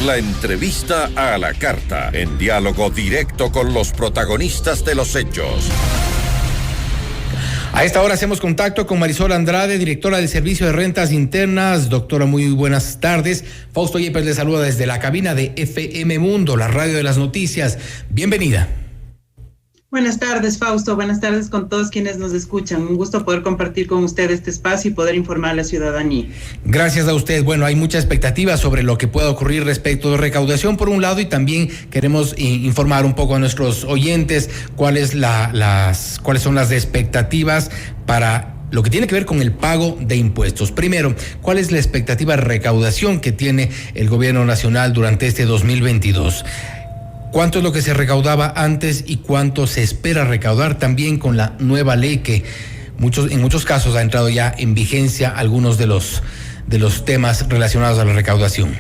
La entrevista a la carta, en diálogo directo con los protagonistas de los hechos. A esta hora hacemos contacto con Marisol Andrade, directora del Servicio de Rentas Internas. Doctora, muy buenas tardes. Fausto Yepes le saluda desde la cabina de FM Mundo, la radio de las noticias. Bienvenida. Buenas tardes, Fausto. Buenas tardes con todos quienes nos escuchan. Un gusto poder compartir con usted este espacio y poder informar a la ciudadanía. Gracias a usted. Bueno, hay mucha expectativa sobre lo que pueda ocurrir respecto de recaudación por un lado, y también queremos informar un poco a nuestros oyentes cuáles son las expectativas para lo que tiene que ver con el pago de impuestos. Primero, ¿cuál es la expectativa de recaudación que tiene el gobierno nacional durante este 2022? ¿Cuánto es lo que se recaudaba antes y cuánto se espera recaudar también con la nueva ley que en muchos casos ha entrado ya en vigencia algunos de los temas relacionados a la recaudación?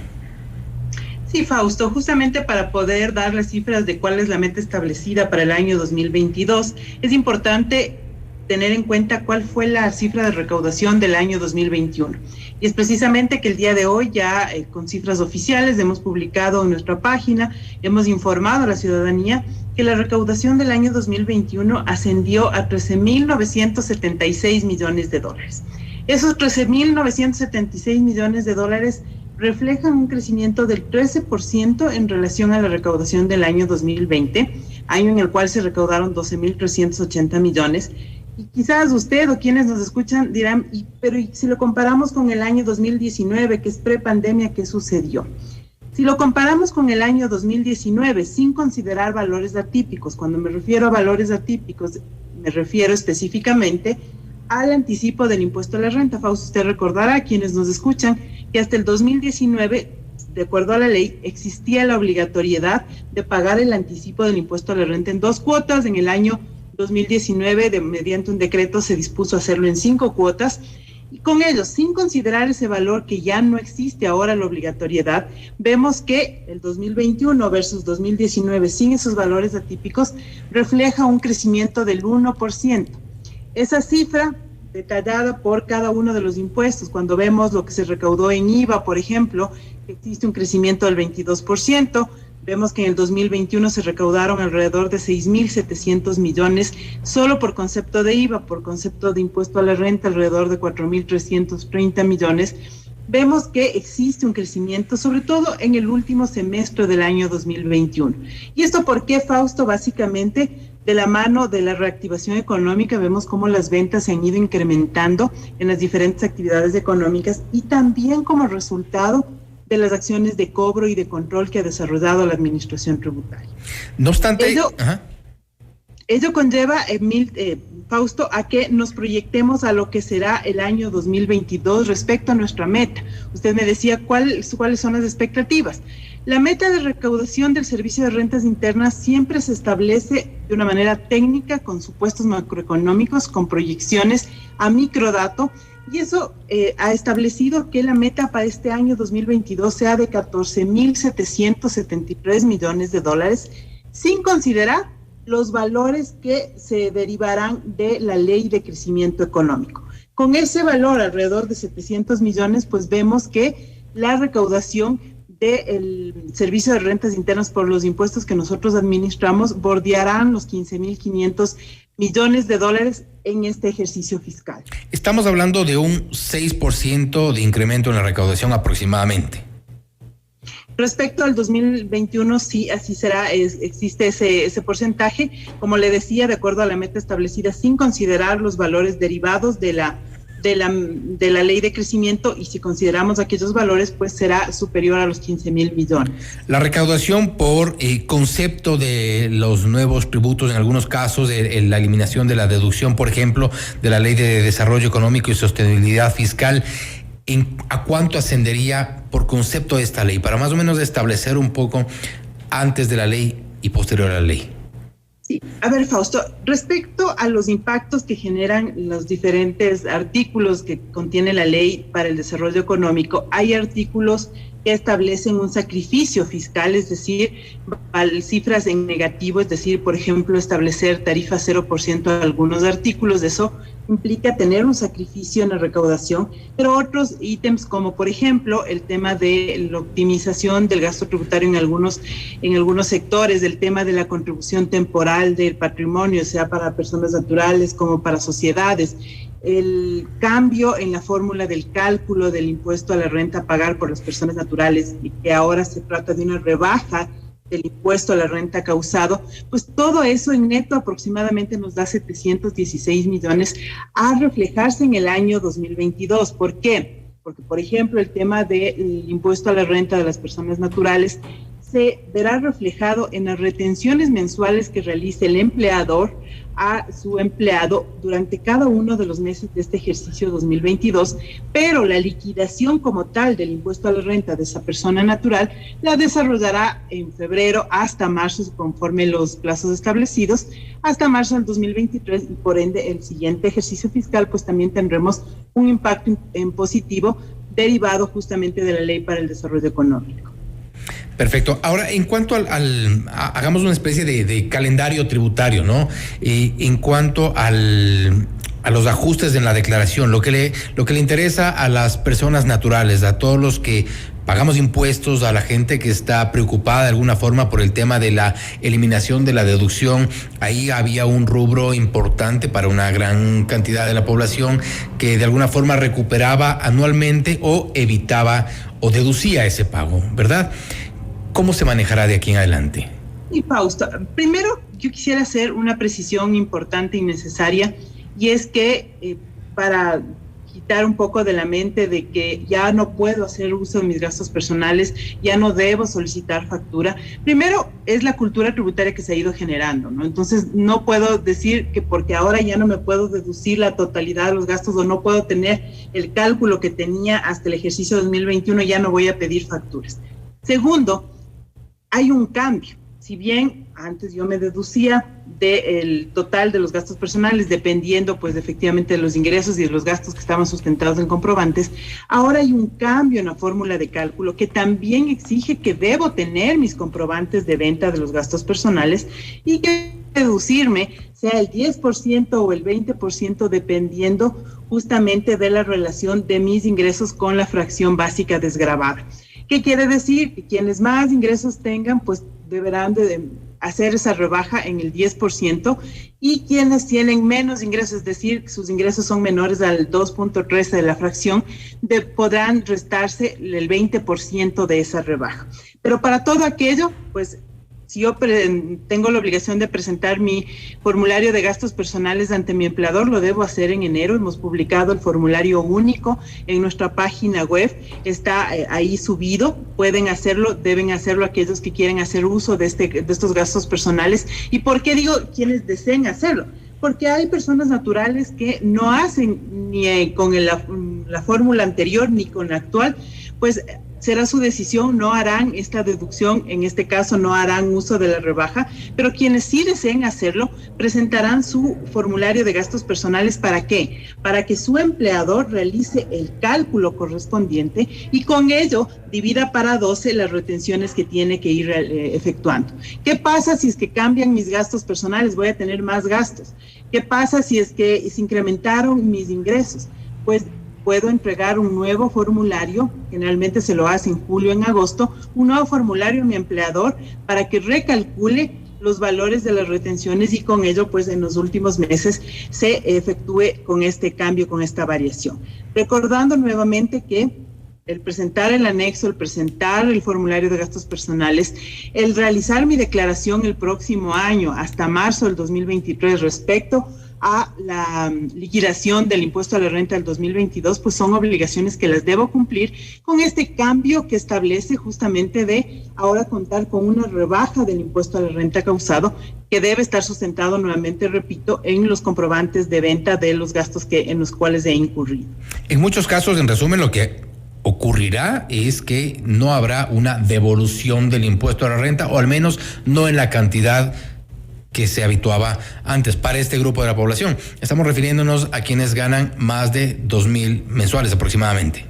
Sí, Fausto, justamente para poder dar las cifras de cuál es la meta establecida para el año 2022, es importante tener en cuenta cuál fue la cifra de recaudación del año 2021. Y es precisamente que el día de hoy ya con cifras oficiales hemos publicado en nuestra página, hemos informado a la ciudadanía que la recaudación del año 2021 ascendió a 13.976 millones de dólares. Esos 13.976 millones de dólares reflejan un crecimiento del 13% en relación a la recaudación del año 2020, año en el cual se recaudaron 12.380 millones. Y quizás usted o quienes nos escuchan dirán, pero si lo comparamos con el año 2019, que es prepandemia, ¿qué sucedió? Si lo comparamos con el año 2019, sin considerar valores atípicos, cuando me refiero a valores atípicos, me refiero específicamente al anticipo del impuesto a la renta. Fausto, usted recordará, quienes nos escuchan, que hasta el 2019, de acuerdo a la ley, existía la obligatoriedad de pagar el anticipo del impuesto a la renta en 2 cuotas. En el año 2019, mediante un decreto, se dispuso hacerlo en 5 cuotas. Y con ello, sin considerar ese valor que ya no existe ahora la obligatoriedad, vemos que el 2021 versus 2019, sin esos valores atípicos, refleja un crecimiento del 1%. Esa cifra detallada por cada uno de los impuestos, cuando vemos lo que se recaudó en IVA, por ejemplo, existe un crecimiento del 22%, vemos que en el 2021 se recaudaron alrededor de 6.700 millones solo por concepto de IVA, por concepto de impuesto a la renta alrededor de 4.330 millones. Vemos que existe un crecimiento, sobre todo en el último semestre del año 2021. ¿Y esto por qué, Fausto? Básicamente, de la mano de la reactivación económica, vemos cómo las ventas se han ido incrementando en las diferentes actividades económicas y también como resultado de las acciones de cobro y de control que ha desarrollado la administración tributaria. No obstante, ello conlleva, Fausto, a que nos proyectemos a lo que será el año 2022 respecto a nuestra meta. Usted me decía cuáles son las expectativas. La meta de recaudación del Servicio de Rentas Internas siempre se establece de una manera técnica, con supuestos macroeconómicos, con proyecciones a microdato, y eso ha establecido que la meta para este año 2022 sea de 14.773 millones de dólares, sin considerar los valores que se derivarán de la Ley de Crecimiento Económico. Con ese valor, alrededor de 700 millones, pues vemos que la recaudación del Servicio de Rentas Internas por los impuestos que nosotros administramos bordearán los 15.500 millones de dólares en este ejercicio fiscal. Estamos hablando de un 6% de incremento en la recaudación aproximadamente. Respecto al 2021, sí, así será, existe ese porcentaje, como le decía, de acuerdo a la meta establecida, sin considerar los valores derivados de la ley de crecimiento, y si consideramos aquellos valores, pues será superior a los 15.000 millones. La recaudación por concepto de los nuevos tributos, en algunos casos, la eliminación de la deducción, por ejemplo, de la Ley de Desarrollo Económico y Sostenibilidad Fiscal, ¿a cuánto ascendería por concepto de esta ley? Para más o menos establecer un poco antes de la ley y posterior a la ley. Sí, a ver, Fausto, respecto a los impactos que generan los diferentes artículos que contiene la ley para el desarrollo económico, hay artículos que establecen un sacrificio fiscal, es decir, cifras en negativo, es decir, por ejemplo, establecer tarifa 0% a algunos artículos. Eso implica tener un sacrificio en la recaudación, pero otros ítems como, por ejemplo, el tema de la optimización del gasto tributario en algunos sectores, el tema de la contribución temporal del patrimonio, sea para personas naturales como para sociedades, el cambio en la fórmula del cálculo del impuesto a la renta a pagar por las personas naturales, y que ahora se trata de una rebaja del impuesto a la renta causado, pues todo eso en neto aproximadamente nos da 716 millones a reflejarse en el año 2022. ¿Por qué? Porque, por ejemplo, el tema del impuesto a la renta de las personas naturales se verá reflejado en las retenciones mensuales que realice el empleador a su empleado durante cada uno de los meses de este ejercicio 2022, pero la liquidación como tal del impuesto a la renta de esa persona natural la desarrollará en febrero hasta marzo, conforme los plazos establecidos, hasta marzo del 2023, y por ende el siguiente ejercicio fiscal pues también tendremos un impacto en positivo derivado justamente de la Ley para el Desarrollo Económico. Perfecto. Ahora, en cuanto hagamos una especie de calendario tributario, ¿no? En cuanto a los ajustes en la declaración, lo que le interesa a las personas naturales, a todos los que pagamos impuestos, a la gente que está preocupada de alguna forma por el tema de la eliminación de la deducción. Ahí había un rubro importante para una gran cantidad de la población que de alguna forma recuperaba anualmente o evitaba o deducía ese pago, ¿verdad? ¿Cómo se manejará de aquí en adelante? Y Fausto, primero yo quisiera hacer una precisión importante y necesaria, y es que para quitar un poco de la mente de que ya no puedo hacer uso de mis gastos personales, ya no debo solicitar factura. Primero, es la cultura tributaria que se ha ido generando, ¿no? Entonces, no puedo decir que porque ahora ya no me puedo deducir la totalidad de los gastos o no puedo tener el cálculo que tenía hasta el ejercicio 2021, ya no voy a pedir facturas. Segundo, hay un cambio. Si bien antes yo me deducía del total de los gastos personales, dependiendo pues efectivamente de los ingresos y de los gastos que estaban sustentados en comprobantes, ahora hay un cambio en la fórmula de cálculo que también exige que debo tener mis comprobantes de venta de los gastos personales y que deducirme sea el 10% o el 20% dependiendo justamente de la relación de mis ingresos con la fracción básica desgravada. ¿Qué quiere decir? Que quienes más ingresos tengan, pues deberán de hacer esa rebaja en el 10%, y quienes tienen menos ingresos, es decir, sus ingresos son menores al 2.13 de la fracción, podrán restarse el 20% de esa rebaja. Pero para todo aquello, pues si yo tengo la obligación de presentar mi formulario de gastos personales ante mi empleador, lo debo hacer en enero. Hemos publicado el formulario único en nuestra página web, está ahí subido. Pueden hacerlo, deben hacerlo aquellos que quieren hacer uso de estos gastos personales. ¿Y por qué digo quienes deseen hacerlo? Porque hay personas naturales que no hacen ni con la fórmula anterior ni con la actual, pues será su decisión, no harán esta deducción, en este caso no harán uso de la rebaja, pero quienes sí deseen hacerlo presentarán su formulario de gastos personales. ¿Para qué? Para que su empleador realice el cálculo correspondiente y con ello divida para 12 las retenciones que tiene que ir efectuando. ¿Qué pasa si es que cambian mis gastos personales? Voy a tener más gastos. ¿Qué pasa si es que se incrementaron mis ingresos? Pues puedo entregar un nuevo formulario, generalmente se lo hace en julio, en agosto, un nuevo formulario a mi empleador para que recalcule los valores de las retenciones y con ello, pues en los últimos meses se efectúe con este cambio, con esta variación. Recordando nuevamente que el presentar el anexo, el presentar el formulario de gastos personales, el realizar mi declaración el próximo año hasta marzo del 2023 respecto a la liquidación del impuesto a la renta del 2022, pues son obligaciones que las debo cumplir con este cambio que establece justamente de ahora contar con una rebaja del impuesto a la renta causado que debe estar sustentado nuevamente, repito, en los comprobantes de venta de los gastos en los cuales he incurrido. En muchos casos, en resumen, lo que ocurrirá es que no habrá una devolución del impuesto a la renta, o al menos no en la cantidad que se habituaba antes para este grupo de la población. Estamos refiriéndonos a quienes ganan más de 2,000 mensuales aproximadamente.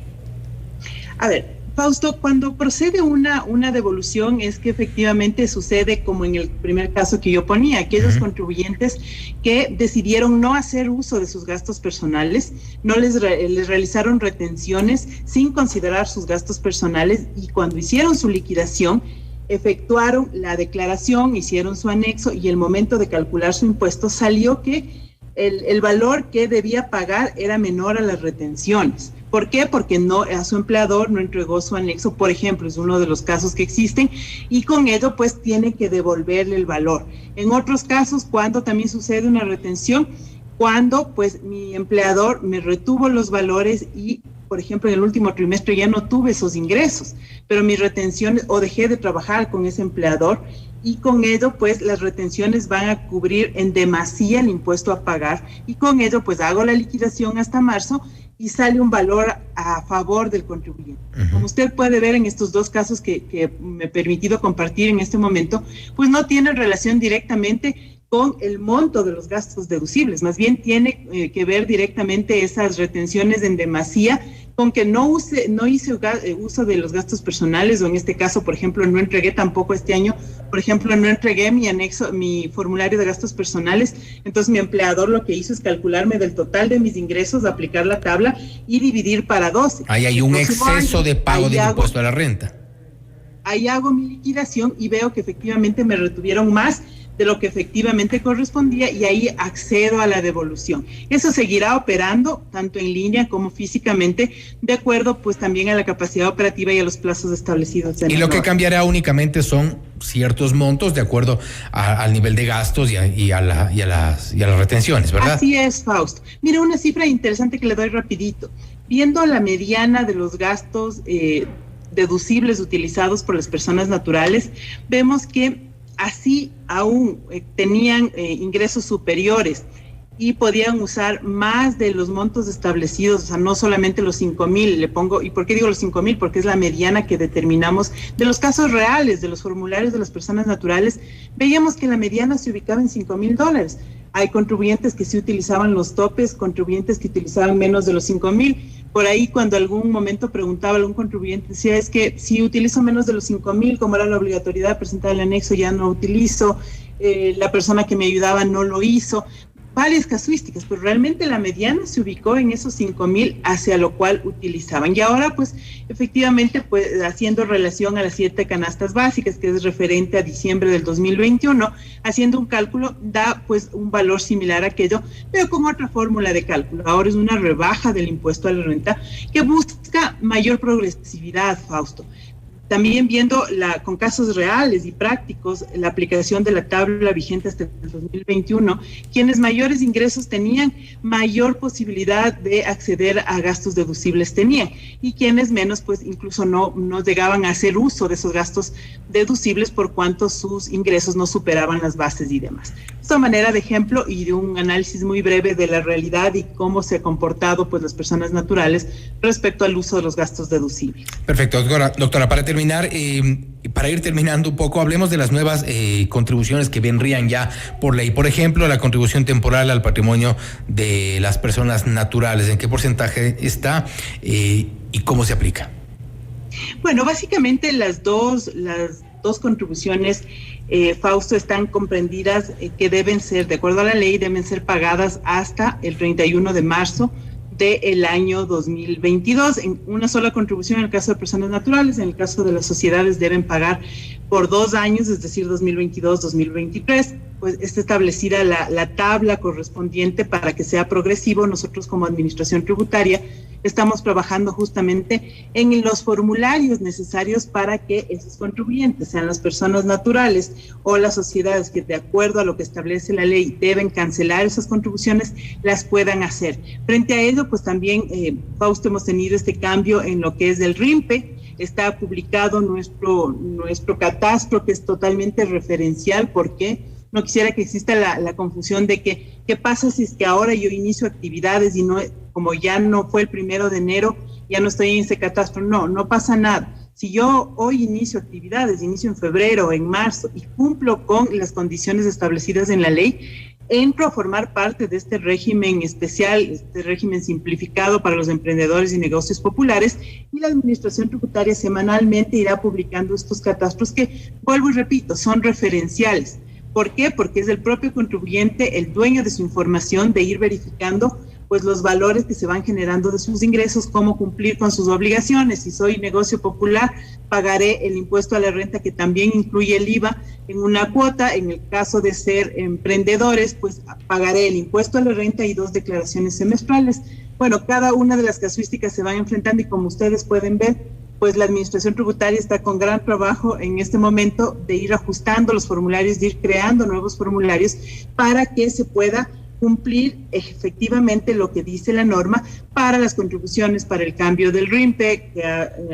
A ver, Fausto, cuando procede una devolución es que efectivamente sucede como en el primer caso que yo ponía, aquellos contribuyentes que decidieron no hacer uso de sus gastos personales, no les realizaron retenciones sin considerar sus gastos personales, y cuando hicieron su liquidación, efectuaron la declaración, hicieron su anexo, y el momento de calcular su impuesto salió que el valor que debía pagar era menor a las retenciones. ¿Por qué? Porque a su empleador no entregó su anexo, por ejemplo, es uno de los casos que existen, y con ello pues tiene que devolverle el valor. En otros casos, cuando también sucede una retención, cuando pues mi empleador me retuvo los valores y, por ejemplo, en el último trimestre ya no tuve esos ingresos, pero mis retenciones, o dejé de trabajar con ese empleador, y con ello pues las retenciones van a cubrir en demasía el impuesto a pagar, y con ello pues hago la liquidación hasta marzo y sale un valor a favor del contribuyente. Como usted puede ver en estos dos casos que me he permitido compartir en este momento, pues no tienen relación directamente con el monto de los gastos deducibles, más bien tiene que ver directamente esas retenciones en demasía con que no hice uso de los gastos personales, o en este caso, por ejemplo, no entregué tampoco este año, por ejemplo, no entregué mi anexo, mi formulario de gastos personales. Entonces mi empleador lo que hizo es calcularme del total de mis ingresos, aplicar la tabla y dividir para 12. Ahí hay un exceso de pago del impuesto a la renta. Ahí hago mi liquidación y veo que efectivamente me retuvieron más de lo que efectivamente correspondía, y ahí accedo a la devolución. Eso seguirá operando tanto en línea como físicamente, de acuerdo pues también a la capacidad operativa y a los plazos establecidos. Y lo que cambiará únicamente son ciertos montos de acuerdo al nivel de gastos y a las retenciones, ¿verdad? Así es, Fausto. Mira, una cifra interesante que le doy rapidito. Viendo la mediana de los gastos deducibles utilizados por las personas naturales, vemos que así aún tenían ingresos superiores y podían usar más de los montos establecidos, o sea, no solamente los 5,000, le pongo, ¿y por qué digo los 5,000? Porque es la mediana que determinamos de los casos reales, de los formularios de las personas naturales. Veíamos que la mediana se ubicaba en $5,000. Hay contribuyentes que sí utilizaban los topes, contribuyentes que utilizaban menos de los 5,000. Por ahí, cuando algún momento preguntaba algún contribuyente, decía, es que si utilizo menos de los 5,000, como era la obligatoriedad de presentar el anexo, ya no utilizo, la persona que me ayudaba no lo hizo. Varias casuísticas, pero realmente la mediana se ubicó en esos 5,000, hacia lo cual utilizaban. Y ahora, pues, efectivamente, pues, haciendo relación a las 7 canastas básicas, que es referente a diciembre del 2021, haciendo un cálculo, da, pues, un valor similar a aquello, pero con otra fórmula de cálculo. Ahora es una rebaja del impuesto a la renta que busca mayor progresividad, Fausto. También viendo con casos reales y prácticos la aplicación de la tabla vigente hasta el 2021, quienes mayores ingresos tenían, mayor posibilidad de acceder a gastos deducibles tenían, y quienes menos, pues incluso no llegaban a hacer uso de esos gastos deducibles por cuanto sus ingresos no superaban las bases y demás. Esta manera de ejemplo y de un análisis muy breve de la realidad y cómo se han comportado pues las personas naturales respecto al uso de los gastos deducibles. Perfecto, doctora, para terminar, para ir terminando un poco, hablemos de las nuevas contribuciones que vendrían ya por ley. Por ejemplo, la contribución temporal al patrimonio de las personas naturales, ¿en qué porcentaje está y cómo se aplica? Bueno, básicamente las dos contribuciones, Fausto, están comprendidas que deben ser, de acuerdo a la ley, deben ser pagadas hasta el 31 de marzo del año 2022, en una sola contribución en el caso de personas naturales. En el caso de las sociedades deben pagar por 2 años, es decir, 2022-2023. Pues está establecida la tabla correspondiente para que sea progresivo. Nosotros como Administración Tributaria estamos trabajando justamente en los formularios necesarios para que esos contribuyentes, sean las personas naturales o las sociedades que de acuerdo a lo que establece la ley deben cancelar esas contribuciones, las puedan hacer. Frente a ello, pues también, Fausto, hemos tenido este cambio en lo que es el RIMPE. Está publicado nuestro catastro, que es totalmente referencial, porque no quisiera que exista la confusión de que qué pasa si es que ahora yo inicio actividades y no, como ya no fue el 1 de enero, ya no estoy en ese catastro. No pasa nada. Si yo hoy inicio actividades, inicio en febrero, en marzo, y cumplo con las condiciones establecidas en la ley, entro a formar parte de este régimen especial, este régimen simplificado para los emprendedores y negocios populares, y la Administración Tributaria semanalmente irá publicando estos catastros que, vuelvo y repito, son referenciales. ¿Por qué? Porque es el propio contribuyente el dueño de su información, de ir verificando pues los valores que se van generando de sus ingresos, cómo cumplir con sus obligaciones. Si soy negocio popular, pagaré el impuesto a la renta, que también incluye el IVA en una cuota. En el caso de ser emprendedores, pues pagaré el impuesto a la renta y 2 declaraciones semestrales. Bueno, cada una de las casuísticas se van enfrentando y, como ustedes pueden ver, pues la Administración Tributaria está con gran trabajo en este momento de ir ajustando los formularios, de ir creando nuevos formularios para que se pueda cumplir efectivamente lo que dice la norma para las contribuciones, para el cambio del RIMPE, que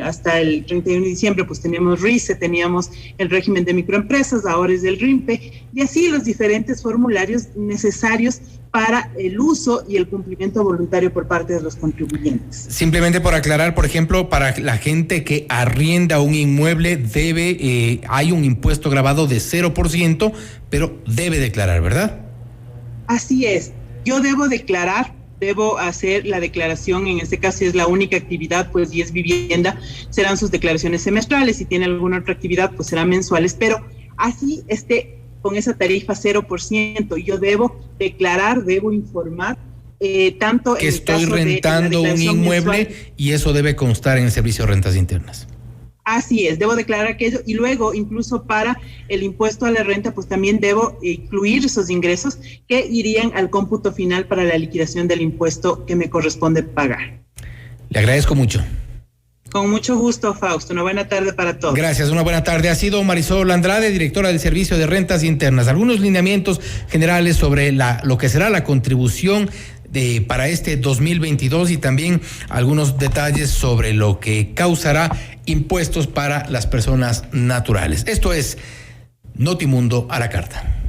hasta el 31 de diciembre pues teníamos RICE, teníamos el régimen de microempresas, ahora es del RIMPE, y así los diferentes formularios necesarios para el uso y el cumplimiento voluntario por parte de los contribuyentes. Simplemente por aclarar, por ejemplo, para la gente que arrienda un inmueble hay un impuesto grabado de 0%, pero debe declarar, ¿verdad? Así es, yo debo declarar, debo hacer la declaración, en este caso si es la única actividad, pues y es vivienda, serán sus declaraciones semestrales. Si tiene alguna otra actividad, pues serán mensuales, pero así con esa tarifa 0%, yo debo declarar, debo informar, tanto que en el caso estoy rentando un inmueble mensual, y eso debe constar en el Servicio de Rentas Internas. Así es, debo declarar aquello, y luego incluso para el impuesto a la renta pues también debo incluir esos ingresos que irían al cómputo final para la liquidación del impuesto que me corresponde pagar. Le agradezco mucho. Con mucho gusto, Fausto. Una buena tarde para todos. Gracias, una buena tarde. Ha sido Marisol Andrade, directora del Servicio de Rentas Internas. Algunos lineamientos generales sobre lo que será la contribución para este 2022 y también algunos detalles sobre lo que causará impuestos para las personas naturales. Esto es Notimundo a la Carta.